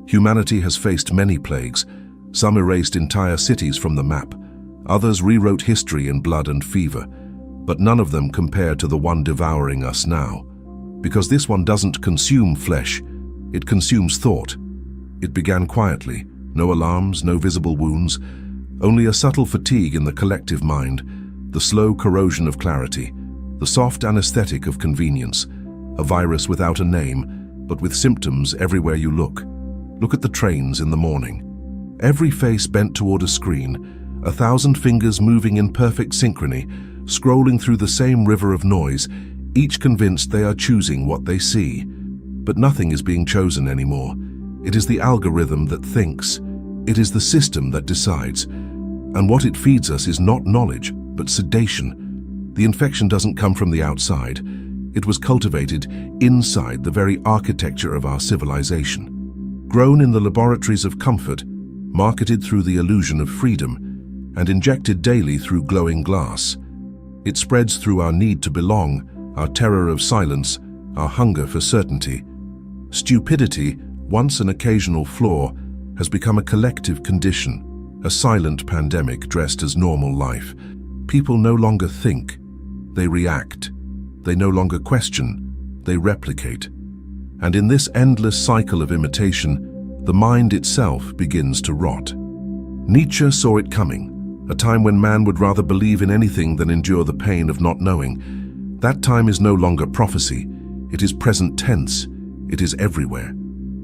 Humanity has faced many plagues. Some erased entire cities from the map. Others rewrote history in blood and fever. But none of them compare to the one devouring us now. Because this one doesn't consume flesh, it consumes thought. It began quietly, no alarms, no visible wounds, only a subtle fatigue in the collective mind, the slow corrosion of clarity, the soft anesthetic of convenience, a virus without a name, but with symptoms everywhere you look. Look at the trains in the morning. Every face bent toward a screen, 1,000 fingers moving in perfect synchrony, scrolling through the same river of noise, each convinced they are choosing what they see. But nothing is being chosen anymore. It is the algorithm that thinks. It is the system that decides. And what it feeds us is not knowledge, but sedation. The infection doesn't come from the outside. It was cultivated inside the very architecture of our civilization. Grown in the laboratories of comfort, marketed through the illusion of freedom, and injected daily through glowing glass. It spreads through our need to belong, our terror of silence, our hunger for certainty. Stupidity, once an occasional flaw, has become a collective condition, a silent pandemic dressed as normal life. People no longer think, they react. They no longer question, they replicate. And in this endless cycle of imitation, the mind itself begins to rot. Nietzsche saw it coming, a time when man would rather believe in anything than endure the pain of not knowing. That time is no longer prophecy, it is present tense, it is everywhere.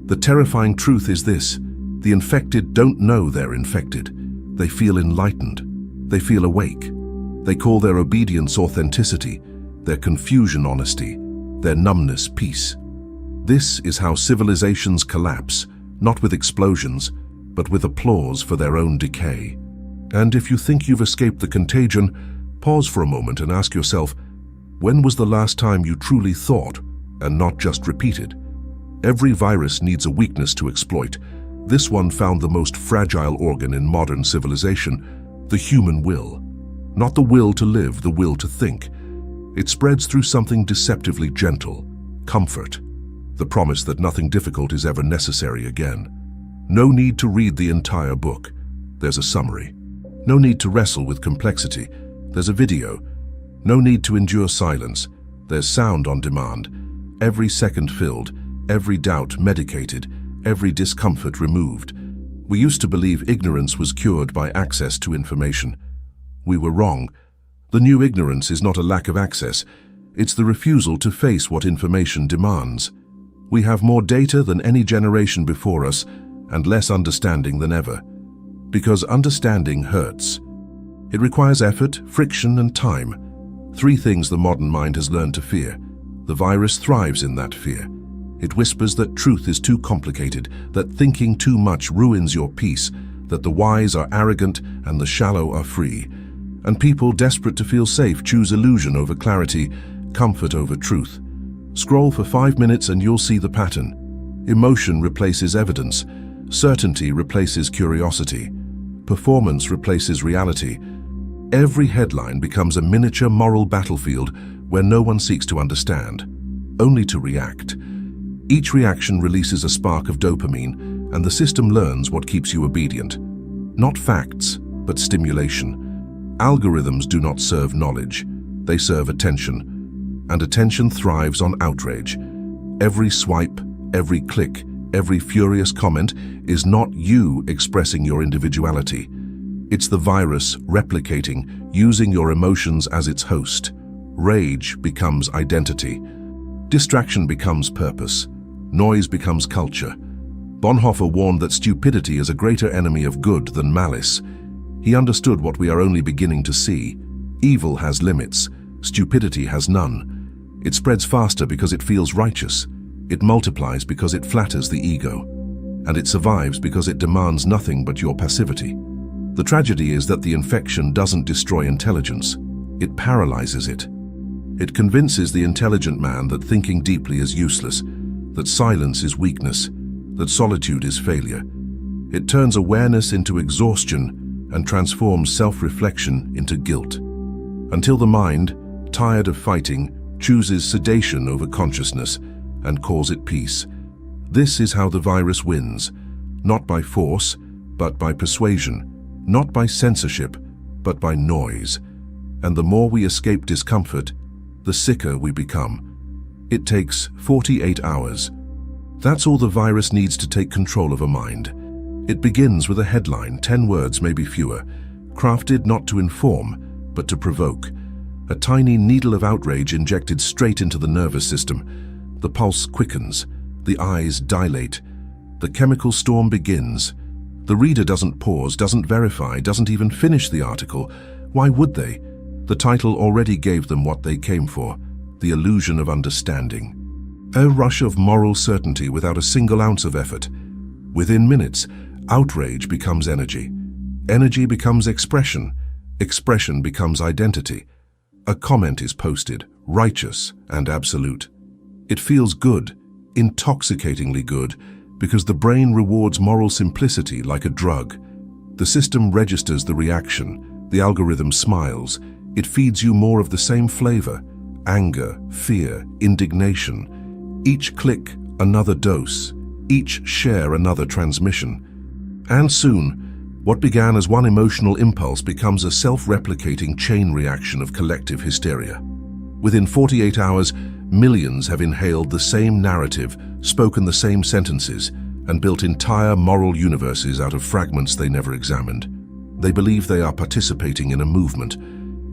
The terrifying truth is this: the infected don't know they're infected. They feel enlightened, they feel awake. They call their obedience authenticity, their confusion honesty, their numbness peace. This is how civilizations collapse, not with explosions, but with applause for their own decay. And if you think you've escaped the contagion, pause for a moment and ask yourself, when was the last time you truly thought and not just repeated? Every virus needs a weakness to exploit. This one found the most fragile organ in modern civilization, the human will. Not the will to live, the will to think. It spreads through something deceptively gentle, comfort, the promise that nothing difficult is ever necessary again. No need to read the entire book. There's a summary. No need to wrestle with complexity. There's a video. No need to endure silence. There's sound on demand. Every second filled, every doubt medicated, every discomfort removed. We used to believe ignorance was cured by access to information. We were wrong. The new ignorance is not a lack of access. It's the refusal to face what information demands. We have more data than any generation before us and less understanding than ever. Because understanding hurts. It requires effort, friction, and time. Three things the modern mind has learned to fear. The virus thrives in that fear. It whispers that truth is too complicated, that thinking too much ruins your peace, that the wise are arrogant and the shallow are free. And people desperate to feel safe choose illusion over clarity, comfort over truth. Scroll for 5 minutes and you'll see the pattern. Emotion replaces evidence. Certainty replaces curiosity. Performance replaces reality. Every headline becomes a miniature moral battlefield where no one seeks to understand, only to react. Each reaction releases a spark of dopamine, and the system learns what keeps you obedient. Not facts, but stimulation. Algorithms do not serve knowledge, they serve attention. And attention thrives on outrage. Every swipe, every click, every furious comment is not you expressing your individuality. It's the virus replicating, using your emotions as its host. Rage becomes identity. Distraction becomes purpose. Noise becomes culture. Bonhoeffer warned that stupidity is a greater enemy of good than malice. He understood what we are only beginning to see. Evil has limits. Stupidity has none. It spreads faster because it feels righteous. It multiplies because it flatters the ego. And it survives because it demands nothing but your passivity. The tragedy is that the infection doesn't destroy intelligence. It paralyzes it. It convinces the intelligent man that thinking deeply is useless, that silence is weakness, that solitude is failure. It turns awareness into exhaustion and transforms self-reflection into guilt. Until the mind, tired of fighting, chooses sedation over consciousness and calls it peace. This is how the virus wins, not by force, but by persuasion, not by censorship, but by noise. And the more we escape discomfort, the sicker we become. It takes 48 hours. That's all the virus needs to take control of a mind. It begins with a headline, 10 words, maybe fewer, crafted not to inform, but to provoke. A tiny needle of outrage injected straight into the nervous system. The pulse quickens, the eyes dilate, the chemical storm begins. The reader doesn't pause, doesn't verify, doesn't even finish the article. Why would they? The title already gave them what they came for, the illusion of understanding. A rush of moral certainty without a single ounce of effort. Within minutes, outrage becomes energy. Energy becomes expression. Expression becomes identity. A comment is posted, righteous and absolute. It feels good, intoxicatingly good, because the brain rewards moral simplicity like a drug. The system registers the reaction, the algorithm smiles. It feeds you more of the same flavor: anger, fear, indignation. Each click, another dose. Each share, another transmission. And soon, what began as one emotional impulse becomes a self-replicating chain reaction of collective hysteria. Within 48 hours, millions have inhaled the same narrative, spoken the same sentences, and built entire moral universes out of fragments they never examined. They believe they are participating in a movement.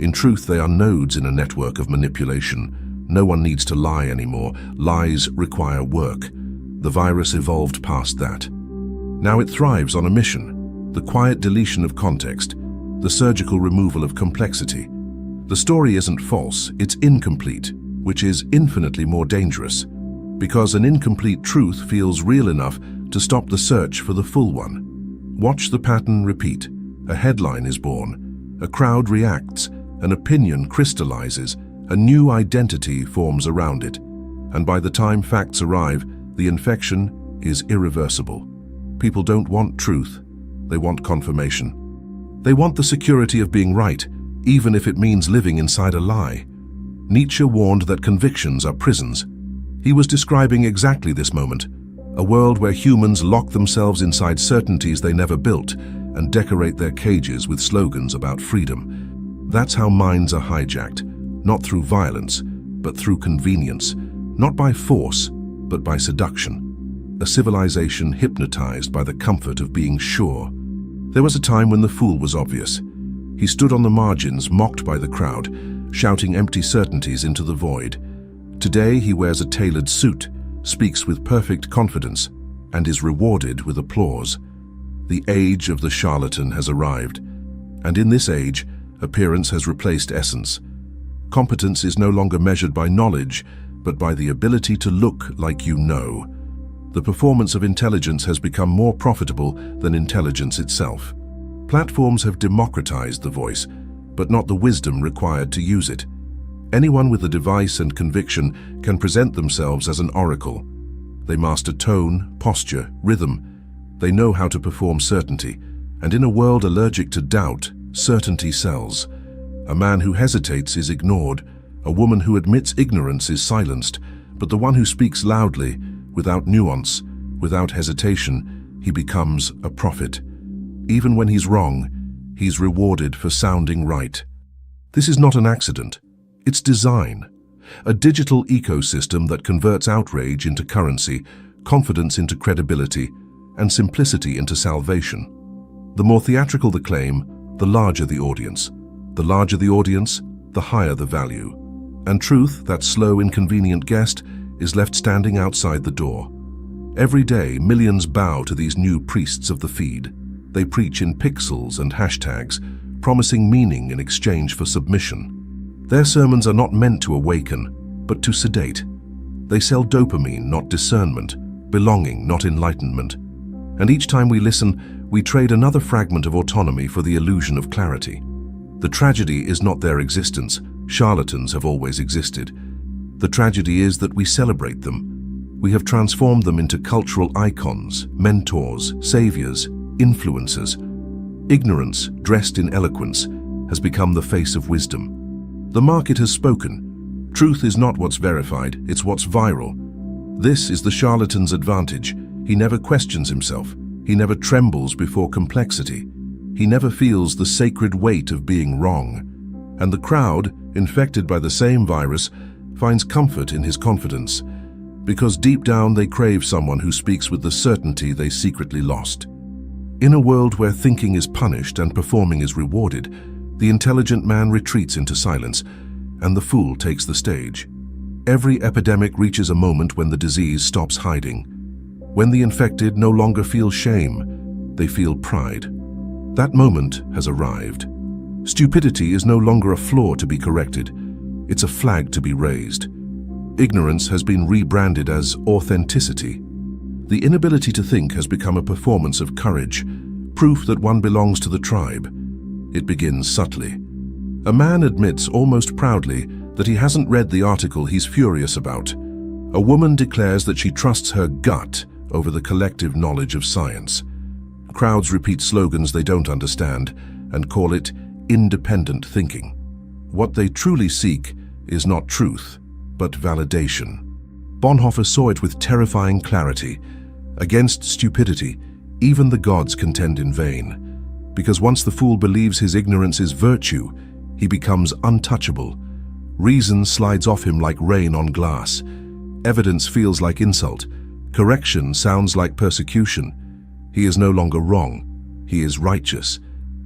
In truth, they are nodes in a network of manipulation. No one needs to lie anymore. Lies require work. The virus evolved past that. Now it thrives on a mission: the quiet deletion of context, the surgical removal of complexity. The story isn't false, it's incomplete, which is infinitely more dangerous, because an incomplete truth feels real enough to stop the search for the full one. Watch the pattern repeat. A headline is born, a crowd reacts, an opinion crystallizes, a new identity forms around it, and by the time facts arrive, the infection is irreversible. People don't want truth. They want confirmation. They want the security of being right, even if it means living inside a lie. Nietzsche warned that convictions are prisons. He was describing exactly this moment, a world where humans lock themselves inside certainties they never built and decorate their cages with slogans about freedom. That's how minds are hijacked, not through violence, but through convenience, not by force, but by seduction. A civilization hypnotized by the comfort of being sure. There was a time when the fool was obvious. He stood on the margins, mocked by the crowd, shouting empty certainties into the void. Today he wears a tailored suit, speaks with perfect confidence, and is rewarded with applause. The age of the charlatan has arrived, and in this age, appearance has replaced essence. Competence is no longer measured by knowledge, but by the ability to look like you know. The performance of intelligence has become more profitable than intelligence itself. Platforms have democratized the voice, but not the wisdom required to use it. Anyone with a device and conviction can present themselves as an oracle. They master tone, posture, rhythm. They know how to perform certainty, and in a world allergic to doubt, certainty sells. A man who hesitates is ignored. A woman who admits ignorance is silenced, but the one who speaks loudly, without nuance, without hesitation, he becomes a prophet. Even when he's wrong, he's rewarded for sounding right. This is not an accident. It's design. A digital ecosystem that converts outrage into currency, confidence into credibility, and simplicity into salvation. The more theatrical the claim, the larger the audience. The larger the audience, the higher the value. And truth, that slow, inconvenient guest, is left standing outside the door. Every day, millions bow to these new priests of the feed. They preach in pixels and hashtags, promising meaning in exchange for submission. Their sermons are not meant to awaken, but to sedate. They sell dopamine, not discernment, belonging, not enlightenment. And each time we listen, we trade another fragment of autonomy for the illusion of clarity. The tragedy is not their existence. Charlatans have always existed. The tragedy is that we celebrate them. We have transformed them into cultural icons, mentors, saviors, influencers. Ignorance, dressed in eloquence, has become the face of wisdom. The market has spoken. Truth is not what's verified, it's what's viral. This is the charlatan's advantage. He never questions himself. He never trembles before complexity. He never feels the sacred weight of being wrong. And the crowd, infected by the same virus, finds comfort in his confidence, because deep down they crave someone who speaks with the certainty they secretly lost. In a world where thinking is punished and performing is rewarded, the intelligent man retreats into silence, and the fool takes the stage. Every epidemic reaches a moment when the disease stops hiding. When the infected no longer feel shame, they feel pride. That moment has arrived. Stupidity is no longer a flaw to be corrected. It's a flag to be raised. Ignorance has been rebranded as authenticity. The inability to think has become a performance of courage, proof that one belongs to the tribe. It begins subtly. A man admits almost proudly that he hasn't read the article he's furious about. A woman declares that she trusts her gut over the collective knowledge of science. Crowds repeat slogans they don't understand and call it independent thinking. What they truly seek is not truth, but validation. Bonhoeffer saw it with terrifying clarity. Against stupidity, even the gods contend in vain. Because once the fool believes his ignorance is virtue, he becomes untouchable. Reason slides off him like rain on glass. Evidence feels like insult. Correction sounds like persecution. He is no longer wrong. He is righteous.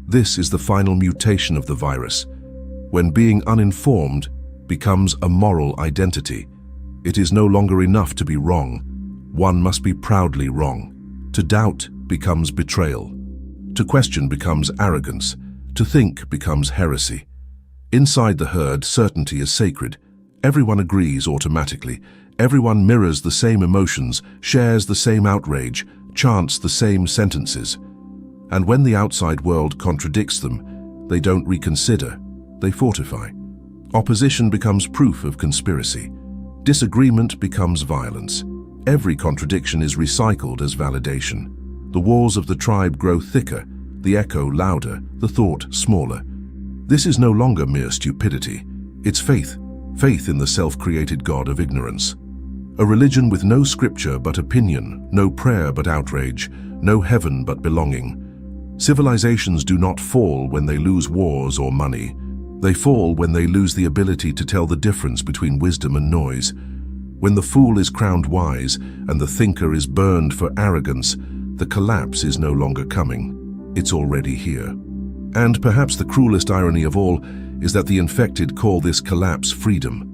This is the final mutation of the virus. When being uninformed becomes a moral identity, it is no longer enough to be wrong. One must be proudly wrong. To doubt becomes betrayal. To question becomes arrogance. To think becomes heresy. Inside the herd, certainty is sacred. Everyone agrees automatically. Everyone mirrors the same emotions, shares the same outrage, chants the same sentences. And when the outside world contradicts them, they don't reconsider, they fortify. Opposition becomes proof of conspiracy. Disagreement becomes violence. Every contradiction is recycled as validation. The walls of the tribe grow thicker, the echo louder, the thought smaller. This is no longer mere stupidity. It's faith, faith in the self-created God of ignorance. A religion with no scripture but opinion, no prayer but outrage, no heaven but belonging. Civilizations do not fall when they lose wars or money. They fall when they lose the ability to tell the difference between wisdom and noise. When the fool is crowned wise and the thinker is burned for arrogance, the collapse is no longer coming. It's already here. And perhaps the cruelest irony of all is that the infected call this collapse freedom.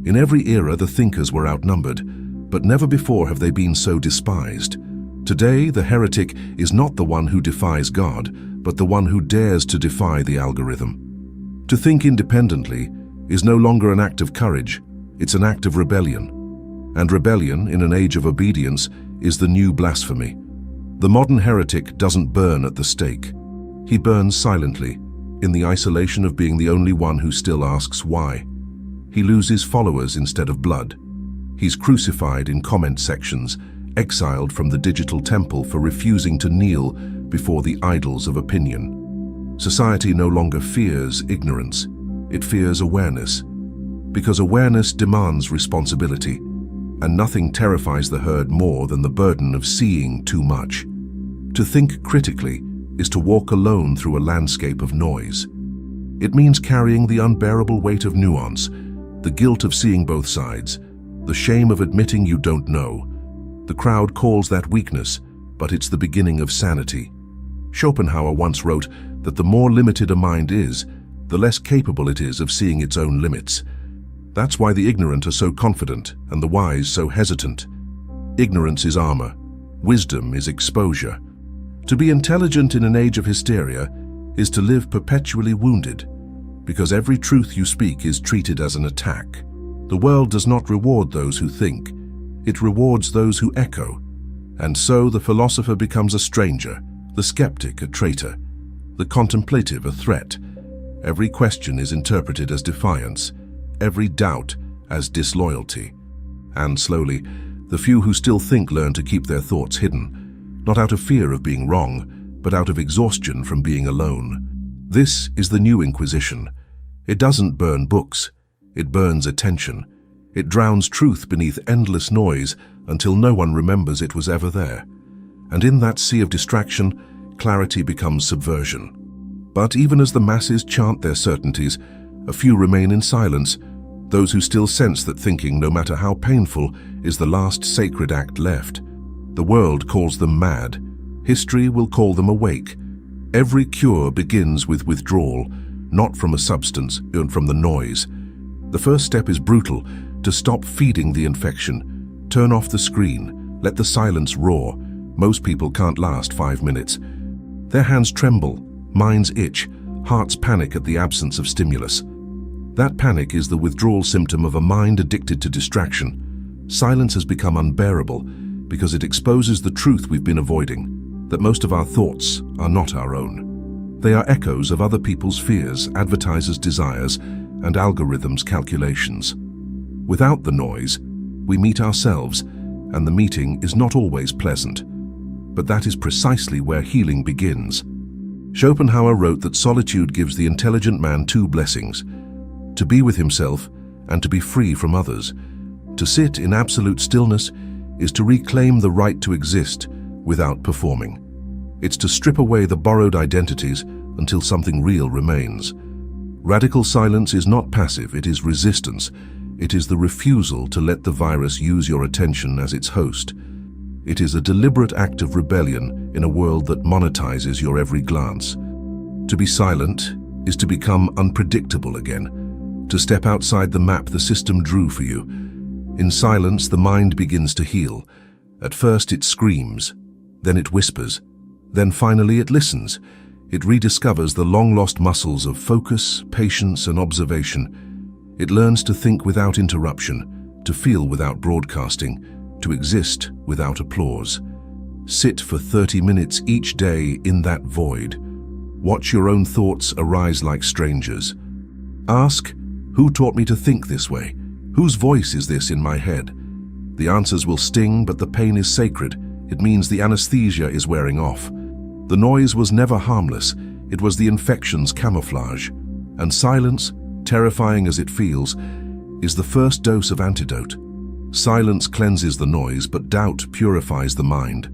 In every era, the thinkers were outnumbered, but never before have they been so despised. Today, the heretic is not the one who defies God, but the one who dares to defy the algorithm. To think independently is no longer an act of courage, it's an act of rebellion. And rebellion, in an age of obedience, is the new blasphemy. The modern heretic doesn't burn at the stake. He burns silently, in the isolation of being the only one who still asks why. He loses followers instead of blood. He's crucified in comment sections, exiled from the digital temple for refusing to kneel before the idols of opinion. Society no longer fears ignorance, it fears awareness. Because awareness demands responsibility, and nothing terrifies the herd more than the burden of seeing too much. To think critically is to walk alone through a landscape of noise. It means carrying the unbearable weight of nuance, the guilt of seeing both sides, the shame of admitting you don't know. The crowd calls that weakness, but it's the beginning of sanity. Schopenhauer once wrote that the more limited a mind is, the less capable it is of seeing its own limits. That's why the ignorant are so confident and the wise so hesitant. Ignorance is armor. Wisdom is exposure. To be intelligent in an age of hysteria is to live perpetually wounded, because every truth you speak is treated as an attack. The world does not reward those who think. It rewards those who echo. And so the philosopher becomes a stranger, the skeptic a traitor, the contemplative a threat. Every question is interpreted as defiance, every doubt as disloyalty. And slowly, the few who still think learn to keep their thoughts hidden, not out of fear of being wrong, but out of exhaustion from being alone. This is the new Inquisition. It doesn't burn books, it burns attention. It drowns truth beneath endless noise until no one remembers it was ever there. And in that sea of distraction, clarity becomes subversion. But even as the masses chant their certainties, a few remain in silence, those who still sense that thinking, no matter how painful, is the last sacred act left. The world calls them mad. History will call them awake. Every cure begins with withdrawal, not from a substance, but from the noise. The first step is brutal: to stop feeding the infection. Turn off the screen. Let the silence roar. Most people can't last 5 minutes. Their hands tremble, minds itch, hearts panic at the absence of stimulus. That panic is the withdrawal symptom of a mind addicted to distraction. Silence has become unbearable because it exposes the truth we've been avoiding, that most of our thoughts are not our own. They are echoes of other people's fears, advertisers' desires, and algorithms' calculations. Without the noise, we meet ourselves, and the meeting is not always pleasant. But that is precisely where healing begins. Schopenhauer wrote that solitude gives the intelligent man 2 blessings: to be with himself and to be free from others. To sit in absolute stillness is to reclaim the right to exist without performing. It's to strip away the borrowed identities until something real remains. Radical silence is not passive, it is resistance. It is the refusal to let the virus use your attention as its host. It is a deliberate act of rebellion in a world that monetizes your every glance. To be silent is to become unpredictable again, to step outside the map the system drew for you. In silence, the mind begins to heal. At first it screams, then it whispers, then finally it listens. It rediscovers the long-lost muscles of focus, patience, and observation. It learns to think without interruption, to feel without broadcasting, to exist without applause. Sit for 30 minutes each day in that void. Watch your own thoughts arise like strangers. Ask, who taught me to think this way? Whose voice is this in my head? The answers will sting, but the pain is sacred. It means the anesthesia is wearing off. The noise was never harmless. It was the infection's camouflage. And silence, terrifying as it feels, is the first dose of antidote. Silence cleanses the noise, but doubt purifies the mind.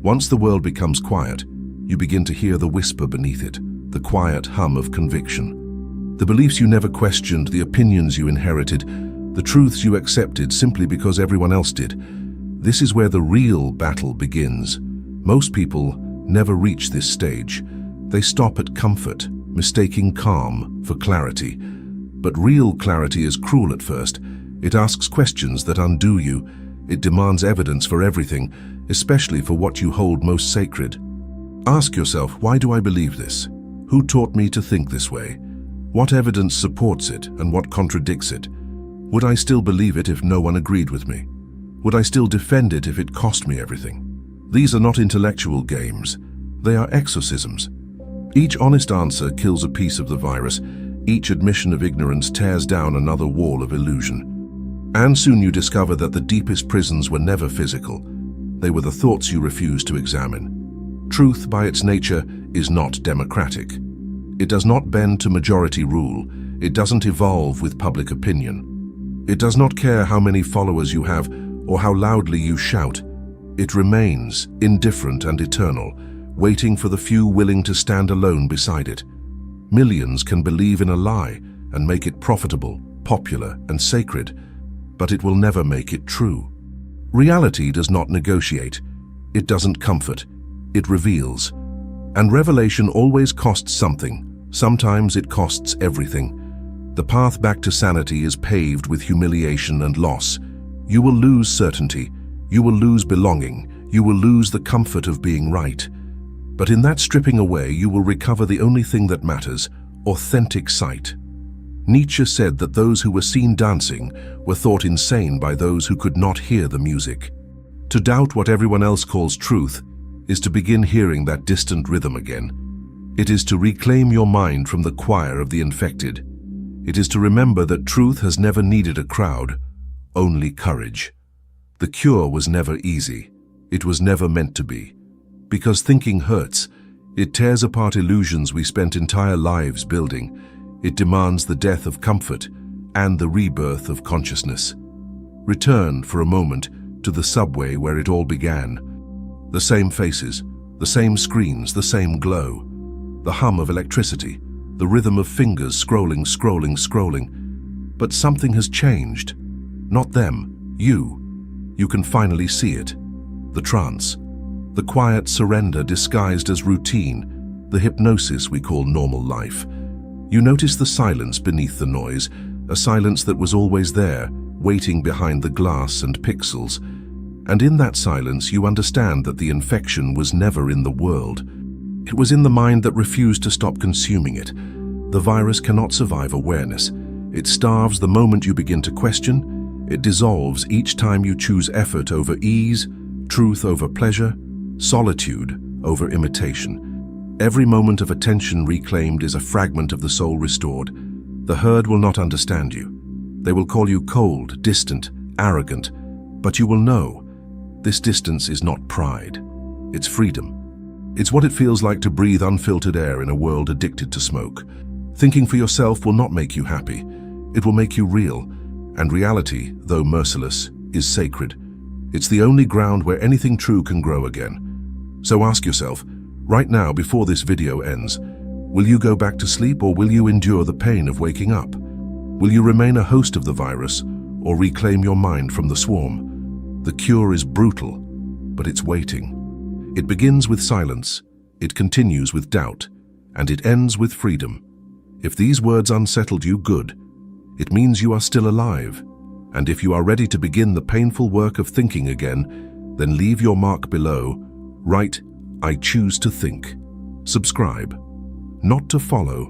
Once the world becomes quiet, you begin to hear the whisper beneath it, the quiet hum of conviction. The beliefs you never questioned, the opinions you inherited, the truths you accepted simply because everyone else did. This is where the real battle begins. Most people never reach this stage. They stop at comfort, mistaking calm for clarity. But real clarity is cruel at first. It asks questions that undo you. It demands evidence for everything, especially for what you hold most sacred. Ask yourself, why do I believe this? Who taught me to think this way? What evidence supports it and what contradicts it? Would I still believe it if no one agreed with me? Would I still defend it if it cost me everything? These are not intellectual games. They are exorcisms. Each honest answer kills a piece of the virus. Each admission of ignorance tears down another wall of illusion. And soon you discover that the deepest prisons were never physical. They were the thoughts you refused to examine. Truth, by its nature, is not democratic. It does not bend to majority rule. It doesn't evolve with public opinion. It does not care how many followers you have or how loudly you shout. It remains indifferent and eternal, waiting for the few willing to stand alone beside it. Millions can believe in a lie and make it profitable, popular, and sacred, but it will never make it true. Reality does not negotiate. It doesn't comfort. It reveals. And revelation always costs something. Sometimes it costs everything. The path back to sanity is paved with humiliation and loss. You will lose certainty. You will lose belonging. You will lose the comfort of being right. But in that stripping away, you will recover the only thing that matters: authentic sight. Nietzsche said that those who were seen dancing were thought insane by those who could not hear the music. To doubt what everyone else calls truth is to begin hearing that distant rhythm again. It is to reclaim your mind from the choir of the infected. It is to remember that truth has never needed a crowd, only courage. The cure was never easy. It was never meant to be. Because thinking hurts. It tears apart illusions we spent entire lives building. It demands the death of comfort and the rebirth of consciousness. Return for a moment to the subway where it all began. The same faces, the same screens, the same glow. The hum of electricity, the rhythm of fingers scrolling. But something has changed. Not them, you. You can finally see it. The trance. The quiet surrender disguised as routine, the hypnosis we call normal life. You notice the silence beneath the noise, a silence that was always there, waiting behind the glass and pixels. And in that silence you understand that the infection was never in the world. It was in the mind that refused to stop consuming it. The virus cannot survive awareness. It starves the moment you begin to question. It dissolves each time you choose effort over ease, truth over pleasure, solitude over imitation. Every moment of attention reclaimed is a fragment of the soul restored. The herd will not understand you. They will call you cold, distant, arrogant, but you will know. This distance is not pride. It's freedom. It's what it feels like to breathe unfiltered air in a world addicted to smoke. Thinking for yourself will not make you happy. It will make you real. And reality, though merciless, is sacred. It's the only ground where anything true can grow again. So ask yourself, right now before this video ends, will you go back to sleep or will you endure the pain of waking up? Will you remain a host of the virus or reclaim your mind from the swarm? The cure is brutal, but it's waiting. It begins with silence, it continues with doubt, and it ends with freedom. If these words unsettled you, good. It means you are still alive. And if you are ready to begin the painful work of thinking again, then leave your mark below. Write, I choose to think. Subscribe. Not to follow,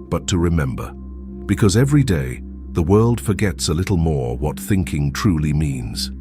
but to remember. Because every day, the world forgets a little more what thinking truly means.